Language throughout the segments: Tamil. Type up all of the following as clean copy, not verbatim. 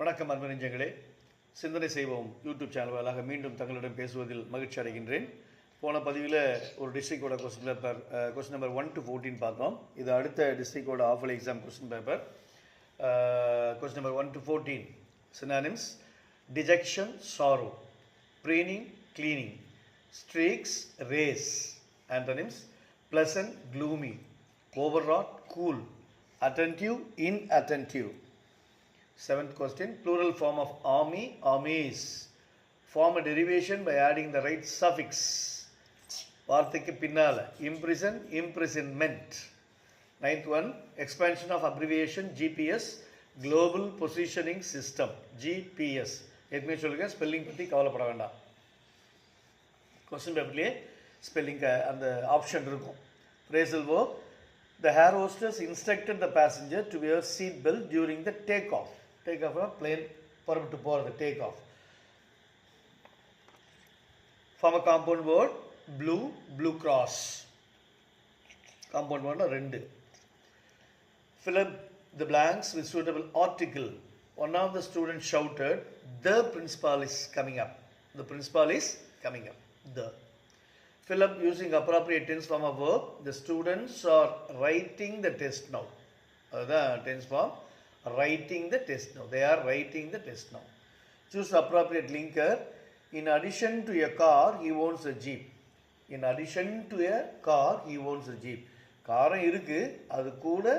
வணக்கம் அன்பு நெஞ்சங்களே, சிந்தனை செய்வோம் யூடியூப் சேனல் வாயிலாக மீண்டும் தங்களிடம் பேசுவதில் மகிழ்ச்சி அடைகின்றேன். போன பதிவில் ஒரு டிஸ்ட்ரிக்டோட question paper question number 1 to 14 பார்த்தோம். இது அடுத்த டிஸ்ட்ரிக்டோட ஆஃபல் exam question paper. Question number 1 to 14 synonyms: dejection, sorrow; preening, cleaning; streaks, rays. Antonyms: pleasant, gloomy; overwrought, cool; attentive, inattentive. Seventh question: plural form of army, armies. Form a derivation by adding the right suffix. வார்த்தைக்கு பின்னால imprison, imprisonment. Ninth one: expansion of abbreviation GPS, global positioning system, GPS. ஏற்கனவே சொல்லுங்க, ஸ்பெல்லிங் பற்றி கவலைப்பட வேண்டாம். கொஸ்டின் பேப்பர்லேயே ஸ்பெல்லிங் அந்த ஆப்ஷன் இருக்கும். Phrasal verb: the air hostess instructed the passenger to wear seat belt during the takeoff. Takeoff plane புறப்பட்டு போகிறது, take off. Form a compound word: blue, blue cross. Compound word ரெண்டு. Fill up the blanks with suitable article. One of the students shouted, "The principal is coming up." The principal is coming up. The. Fill up using appropriate tense form of verb. The students are writing the test now. அதுதான் tense form. Writing the test now. They are writing the test now. Choose appropriate linker. In addition to a car, he owns a jeep. In addition to a car, he owns a jeep. காரம் இருக்கு, அது கூட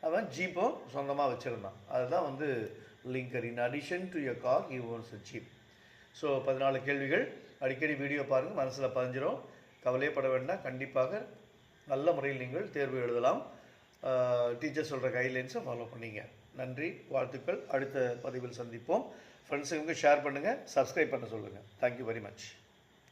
அவன் ஜீப்பும் சொந்தமாக வச்சுருந்தான். அதுதான் வந்து linker. In addition to a car, he owns a jeep. So 14 கேள்விகள். அடிக்கடி வீடியோ பாருங்கள், மனசில் பதிஞ்சிரும். கவலையப்பட வேண்டாம், கண்டிப்பாக நல்ல முறையில் நீங்கள் தேர்வு எழுதலாம். டீச்சர் சொல்கிற கைட்லைன்ஸை ஃபாலோ பண்ணிங்க. நன்றி, வாழ்த்துக்கள். அடுத்த பதிவில் சந்திப்போம். ஃப்ரெண்ட்ஸுங்களுக்கு ஷேர் பண்ணுங்கள், சப்ஸ்கிரைப் பண்ண சொல்லுங்கள். Thank you very much.